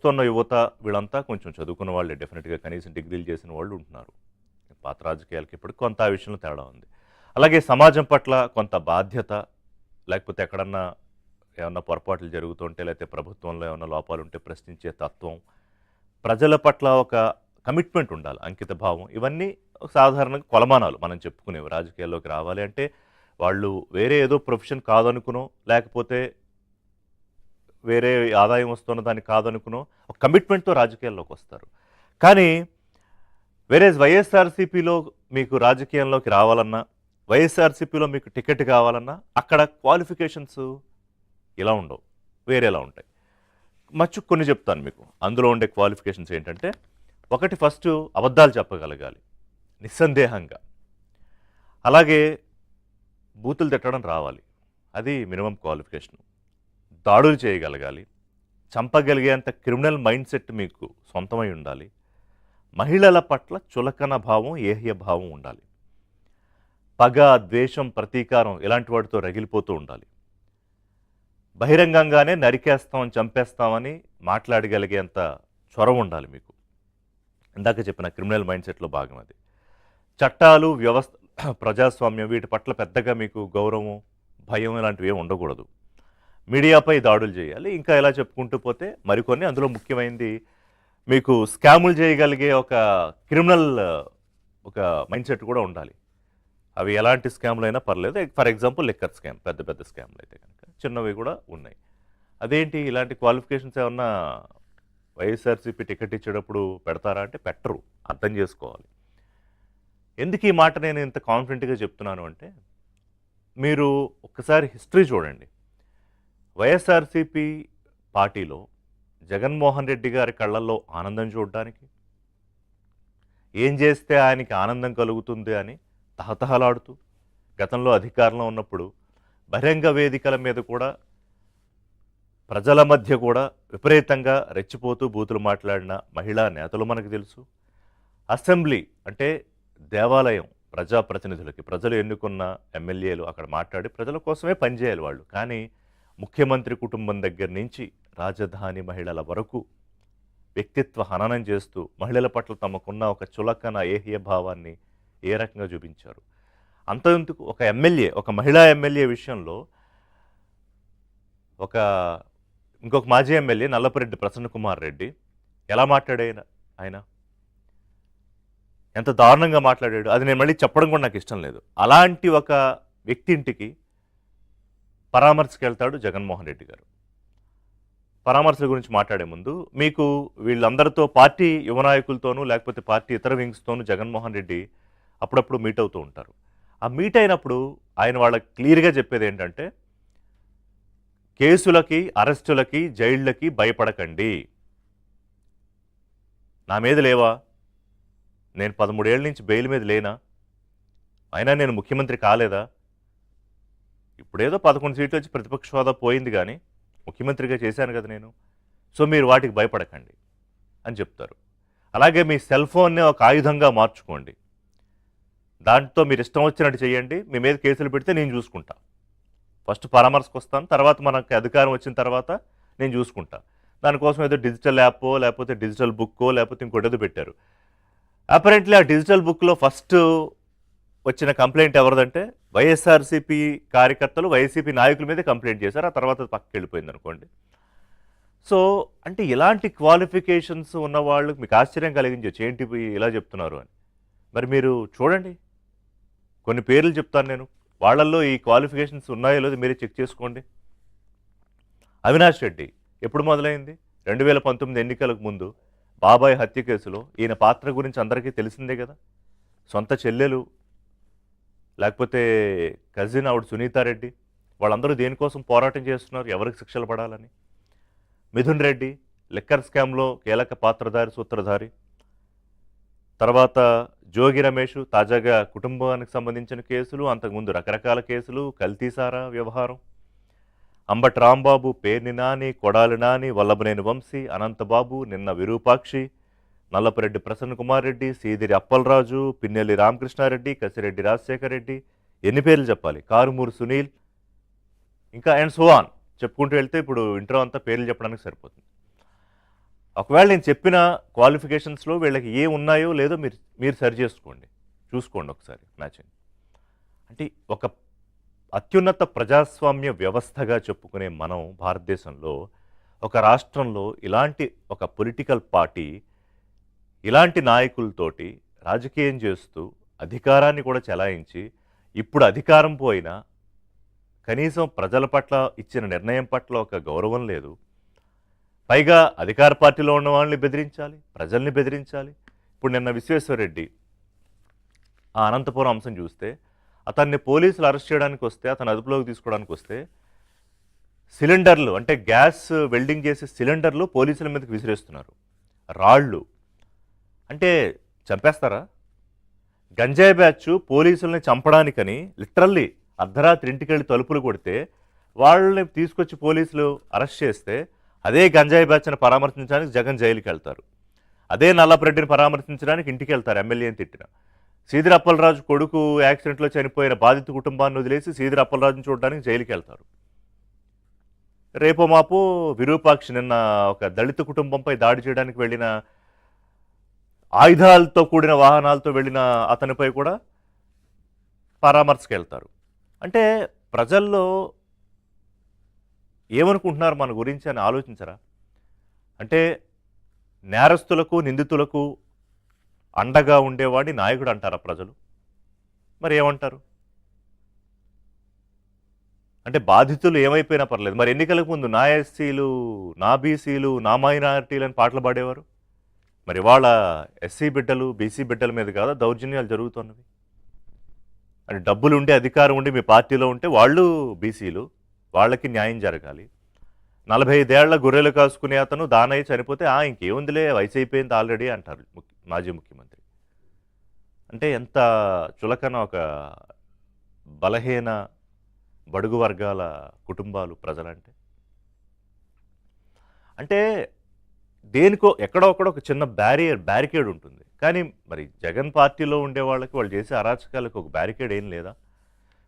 వస్తున్న యువత వీళ్ళంతా కొంచెం చదువుకున్న వాళ్ళే డెఫినెట్‌గా కనీసం డిగ్రీలు చేసిన వాళ్ళు ఉంటున్నారు. పాత రాజకీయాలకి ఇప్పటికి కొంత ఆ విషయంలో తేడా ఉంది. అలాగే సమాజం పట్ల కొంత బాధ్యత, లేకపోతే ఎక్కడన్నా ఏమన్నా పొరపాట్లు జరుగుతుంటే, లేకపోతే ప్రభుత్వంలో ఏమన్నా లోపాలుంటే ప్రశ్నించే తత్వం, ప్రజల పట్ల ఒక కమిట్మెంట్ ఉండాలి, అంకిత భావం. ఇవన్నీ సాధారణంగా కొలమానాలు మనం చెప్పుకునేవి. రాజకీయాల్లోకి రావాలి అంటే వాళ్ళు వేరే ఏదో ప్రొఫెషన్ కాదనుకునో, లేకపోతే వేరే ఆదాయం వస్తున్న దాన్ని కాదనుకునో ఒక కమిట్మెంట్‌తో రాజకీయాల్లోకి వస్తారు. కానీ వేరేజ్ వైఎస్ఆర్‌సీపీలో మీకు రాజకీయంలోకి రావాలన్నా, వైఎస్ఆర్‌సీపీలో మీకు టికెట్ కావాలన్నా అక్కడ క్వాలిఫికేషన్స్ ఇలా ఉండవు. వేరేలా ఉంటాయి. కొన్ని చెప్తాను మీకు. అందులో ఉండే క్వాలిఫికేషన్స్ ఏంటంటే, ఒకటి ఫస్టు అబద్ధాలు చెప్పగలగాలి నిస్సందేహంగా. అలాగే బూతులు తిట్టడం రావాలి. అది మినిమమ్ క్వాలిఫికేషను. దాడులు చేయగలగాలి. చంపగలిగేంత క్రిమినల్ మైండ్ సెట్ మీకు సొంతమై ఉండాలి. మహిళల పట్ల చులకన భావం, ఏహ్య భావం ఉండాలి. పగ, ద్వేషం, ప్రతీకారం ఇలాంటి వాటితో రగిలిపోతూ ఉండాలి. బహిరంగంగానే నరికేస్తాం, చంపేస్తామని మాట్లాడగలిగేంత చొరవ ఉండాలి మీకు. ఇందాక చెప్పిన క్రిమినల్ మైండ్ సెట్లో భాగం అది. చట్టాలు, వ్యవస్థ, ప్రజాస్వామ్యం వీటి పట్ల పెద్దగా మీకు గౌరవం, భయం ఇలాంటివి ఏమి ఉండకూడదు. మీడియాపై దాడులు చేయాలి. ఇంకా ఇలా చెప్పుకుంటూ పోతే మరికొన్ని, అందులో ముఖ్యమైనది మీకు స్కాములు చేయగలిగే ఒక క్రిమినల్ ఒక మైండ్ సెట్ కూడా ఉండాలి. అవి ఎలాంటి స్కామ్లు అయినా పర్లేదు. ఫర్ ఎగ్జాంపుల్ లిక్కర్ స్కామ్, పెద్ద పెద్ద స్కామ్లు అయితే కనుక చిన్నవి కూడా ఉన్నాయి. అదేంటి ఇలాంటి క్వాలిఫికేషన్స్ ఏమన్నా వైఎస్ఆర్సీపీ టికెట్ ఇచ్చేటప్పుడు పెడతారా అంటే పెట్టరు. అర్థం చేసుకోవాలి. ఎందుకు ఈ మాట నేను ఇంత కాన్ఫిడెంట్గా చెప్తున్నాను అంటే, మీరు ఒక్కసారి హిస్టరీ చూడండి. వైఎస్ఆర్సీపీ పార్టీలో జగన్మోహన్ రెడ్డి గారి కళ్ళల్లో ఆనందం చూడడానికి, ఏం చేస్తే ఆయనకి ఆనందం కలుగుతుంది అని తహతహలాడుతూ, గతంలో అధికారంలో ఉన్నప్పుడు బహిరంగ వేదికల మీద కూడా ప్రజల మధ్య కూడా విపరీతంగా రెచ్చిపోతూ బూతులు మాట్లాడిన మహిళా నేతలు మనకు తెలుసు. అసెంబ్లీ అంటే దేవాలయం, ప్రజాప్రతినిధులకి ప్రజలు ఎన్నుకున్న ఎమ్మెల్యేలు అక్కడ మాట్లాడి ప్రజల కోసమే పనిచేయాలి వాళ్ళు. కానీ ముఖ్యమంత్రి కుటుంబం దగ్గర నుంచి రాజధాని మహిళల వరకు వ్యక్తిత్వ హననం చేస్తూ మహిళల పట్ల తమకున్న ఒక చులకన, ఏహ్య భావాన్ని ఏ రకంగా చూపించారు. అంతెందుకు, ఒక ఎమ్మెల్యే, ఒక మహిళా ఎమ్మెల్యే విషయంలో ఇంకొక మాజీ ఎమ్మెల్యే నల్లపురెడ్డి ప్రసన్న కుమార్ రెడ్డి ఎలా మాట్లాడాయన, ఆయన ఎంత దారుణంగా మాట్లాడాడు. అది నేను మళ్ళీ చెప్పడం కూడా నాకు ఇష్టం లేదు. అలాంటి ఒక వ్యక్తి ఇంటికి పరామర్శకు వెళ్తాడు జగన్మోహన్ రెడ్డి గారు. పరామర్శల గురించి మాట్లాడే ముందు మీకు వీళ్ళందరితో, పార్టీ యువ నాయకులతోనూ లేకపోతే పార్టీ ఇతర వింగ్స్తోనూ జగన్మోహన్ రెడ్డి అప్పుడప్పుడు మీట్ అవుతూ ఉంటారు. ఆ మీట్ అయినప్పుడు ఆయన వాళ్ళకి క్లియర్గా చెప్పేది ఏంటంటే, కేసులకి, అరెస్టులకి, జైళ్ళకి భయపడకండి. నా మీద లేవా? నేను 13 ఏళ్ళ నుంచి బెయిల్ మీద లేనా? అయినా నేను ముఖ్యమంత్రి కాలేదా? ఇప్పుడేదో 11 సీట్లు వచ్చి ప్రతిపక్ష హోదా పోయింది, కానీ ముఖ్యమంత్రిగా చేశాను కదా నేను. సో మీరు వాటికి భయపడకండి అని చెప్తారు. అలాగే మీ సెల్ ఫోన్నే ఒక ఆయుధంగా మార్చుకోండి. దాంతో మీరు ఇష్టం వచ్చినట్టు చేయండి. మీ మీద కేసులు పెడితే నేను చూసుకుంటా. ఫస్ట్ పరామర్శకు వస్తాను, తర్వాత మనకు అధికారం వచ్చిన తర్వాత నేను చూసుకుంటా. దానికోసం ఏదో డిజిటల్ యాపో, లేకపోతే డిజిటల్ బుక్కో, లేకపోతే ఇంకోటి ఏదో పెట్టారు. అపరెంట్లీ ఆ డిజిటల్ బుక్లో ఫస్ట్ వచ్చిన కంప్లైంట్ ఎవరిదంటే, వైఎస్ఆర్సీపీ కార్యకర్తలు వైసీపీ నాయకుల మీదే కంప్లైంట్ చేశారు. ఆ తర్వాత పక్కకి వెళ్ళిపోయింది అనుకోండి. సో అంటే ఇలాంటి క్వాలిఫికేషన్స్ ఉన్నవాళ్ళు మీకు ఆశ్చర్యం కలిగించవచ్చు, ఏంటి ఇలా చెప్తున్నారు అని. మరి మీరు చూడండి, కొన్ని పేర్లు చెప్తాను నేను, వాళ్ళల్లో ఈ క్వాలిఫికేషన్స్ ఉన్నాయో లేదో మీరే చెక్ చేసుకోండి. అవినాష్ రెడ్డి ఎప్పుడు మొదలైంది? 2019 ఎన్నికలకు ముందు బాబాయ్ హత్య కేసులో ఈయన పాత్ర గురించి అందరికీ తెలిసిందే కదా. సొంత చెల్లెలు, లేకపోతే కజిన్ ఆవిడ సునీతారెడ్డి, వాళ్ళందరూ దేనికోసం పోరాటం చేస్తున్నారు, ఎవరికి శిక్షలు పడాలని. మిథున్ రెడ్డి లిక్కర్ స్కామ్లో కీలక పాత్రధారి, సూత్రధారి. తర్వాత జోగి రమేష్, తాజాగా కుటుంబానికి సంబంధించిన కేసులు, అంతకుముందు రకరకాల కేసులు, కల్తీసారా వ్యవహారం. అంబటి రాంబాబు, పేర్ని నాని, కొడాలి నాని, వల్లభనేని వంశీ, అనంతబాబు, నిన్న విరూపాక్షి, నల్లపురెడ్డి ప్రసన్న కుమార్ రెడ్డి, సీదిరి అప్పలరాజు, పిన్నెల్లి రామకృష్ణారెడ్డి, కసిరెడ్డి రాజశేఖర్ రెడ్డి, ఎన్ని పేర్లు చెప్పాలి, కారుమూరు సునీల్, ఇంకా అండ్ సో ఆన్ చెప్పుకుంటూ వెళ్తే ఇప్పుడు ఇంట్రో అంతా పేర్లు చెప్పడానికి సరిపోతుంది. ఒకవేళ నేను చెప్పిన క్వాలిఫికేషన్స్లో వీళ్ళకి ఏ ఉన్నాయో లేదో మీరు మీరు సరి చేసుకోండి, చూసుకోండి ఒకసారి మ్యాచింగ్. అంటే ఒక అత్యున్నత ప్రజాస్వామ్య వ్యవస్థగా చెప్పుకునే మనం భారతదేశంలో ఒక రాష్ట్రంలో ఇలాంటి ఒక పొలిటికల్ పార్టీ ఇలాంటి నాయకులతోటి రాజకీయం చేస్తూ అధికారాన్ని కూడా చెలాయించి ఇప్పుడు అధికారం పోయినా కనీసం ప్రజల పట్ల ఇచ్చిన నిర్ణయం పట్ల ఒక గౌరవం లేదు. పైగా అధికార పార్టీలో ఉన్న వాళ్ళని బెదిరించాలి, ప్రజల్ని బెదిరించాలి. ఇప్పుడు నిన్న విశ్వేశ్వరరెడ్డి ఆ అనంతపురం అంశం చూస్తే అతన్ని పోలీసులు అరెస్ట్ చేయడానికి వస్తే, అతను అదుపులోకి తీసుకోవడానికి వస్తే సిలిండర్లు అంటే గ్యాస్ వెల్డింగ్ చేసే సిలిండర్లు పోలీసుల మీదకి విసిరేస్తున్నారు, రాళ్ళు. అంటే చంపేస్తారా? గంజాయి బ్యాచ్ పోలీసుల్ని చంపడానికని లిటరల్లీ అర్ధరాత్రి ఇంటికెళ్ళి తలుపులు కొడితే వాళ్ళని తీసుకొచ్చి పోలీసులు అరెస్ట్ చేస్తే అదే గంజాయి బ్యాచ్ని పరామర్శించడానికి జగన్ జైలుకి వెళ్తారు, అదే నల్లపరెడ్డిని పరామర్శించడానికి ఇంటికి వెళ్తారు ఎమ్మెల్యేని తిట్టిన. సీదిరి అప్పలరాజు కొడుకు యాక్సిడెంట్లో చనిపోయిన బాధిత కుటుంబాన్ని వదిలేసి సీదిరి అప్పలరాజుని చూడడానికి జైలుకి వెళ్తారు. రేపో మాపో విరూపాక్షి నిన్న ఒక దళిత కుటుంబంపై దాడి చేయడానికి వెళ్ళిన ఆయుధాలతో కూడిన వాహనాలతో వెళ్ళిన అతనిపై కూడా పరామర్శకు వెళ్తారు. అంటే ప్రజల్లో ఏమనుకుంటున్నారు మన గురించి అని ఆలోచించరా? అంటే నేరస్తులకు నిందితులకు అండగా ఉండేవాడిని నాయకుడు అంటారా ప్రజలు? మరి ఏమంటారు? అంటే బాధితులు ఏమైపోయినా పర్లేదు, మరి ఎన్నికలకు ముందు నా ఎస్సీలు, నా బీసీలు, నా మైనారిటీలు అని పాటలు పాడేవారు. మరి వాళ్ళ ఎస్సీ బిడ్డలు బీసీ బిడ్డల మీద కాదా దౌర్జన్యాలు జరుగుతున్నవి? అంటే డబ్బులు ఉండి అధికారం ఉండి మీ పార్టీలో ఉంటే వాళ్ళు బీసీలు, వాళ్ళకి న్యాయం జరగాలి. 45 ఏళ్ల గొర్రెలు కాసుకునే అతను దానయ్య చనిపోతే ఇంకేముందిలే వయసు అయిపోయింది ఆల్రెడీ అంటారు మాజీ ముఖ్యమంత్రి. అంటే ఎంత చులకన ఒక బలహీన బడుగు వర్గాల కుటుంబాలు ప్రజలంటే. అంటే దేనికో ఎక్కడో ఒక చిన్న బ్యారికేడ్ ఉంటుంది. కానీ మరి జగన్ పార్టీలో ఉండే వాళ్ళకి వాళ్ళు చేసే అరాచకాలకు ఒక బ్యారికేడ్ ఏం లేదా?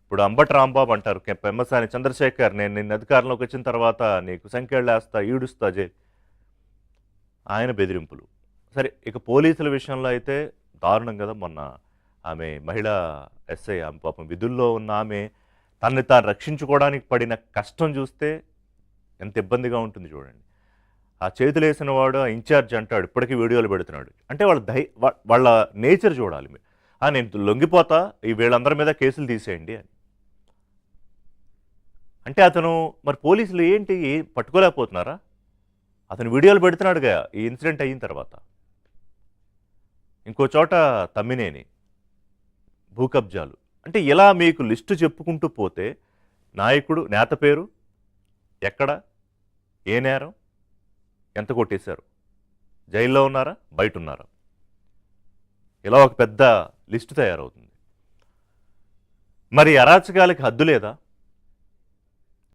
ఇప్పుడు అంబటి రాంబాబు అంటారు, పెమ్మసాని చంద్రశేఖర్ నేను నిన్న అధికారంలోకి వచ్చిన తర్వాత నీకు సంఖ్యలేస్తా ఈడుస్తా ఆయన బెదిరింపులు. సరే, ఇక పోలీసుల విషయంలో అయితే దారుణం కదా. మొన్న ఆమె మహిళా ఎస్ఐ, ఆమె పాపం విధుల్లో ఉన్న ఆమె తనని తాను రక్షించుకోవడానికి పడిన కష్టం చూస్తే ఎంత ఇబ్బందిగా ఉంటుంది చూడండి. ఆ చేతులు వేసిన వాడు ఇన్ఛార్జ్ అంటాడు, ఇప్పటికీ వీడియోలు పెడుతున్నాడు. అంటే వాళ్ళ నేచర్ చూడాలి. నేను లొంగిపోతా, వీళ్ళందరి మీద కేసులు తీసేయండి అని. అంటే అతను మరి పోలీసులు ఏంటి పట్టుకోలేకపోతున్నారా? అతను వీడియోలు పెడుతున్నాడుగా ఈ ఇన్సిడెంట్ అయిన తర్వాత. ఇంకో చోట తమ్మినేని భూ కబ్జాలు. అంటే ఇలా మీకు లిస్టు చెప్పుకుంటూ పోతే నాయకుడు నేత పేరు ఎక్కడ, ఏ నేరం, ఎంత కొట్టేశారు, జైల్లో ఉన్నారా, బయట ఉన్నారా, ఇలా ఒక పెద్ద లిస్టు తయారవుతుంది. మరి అరాచకాలకి హద్దు లేదా?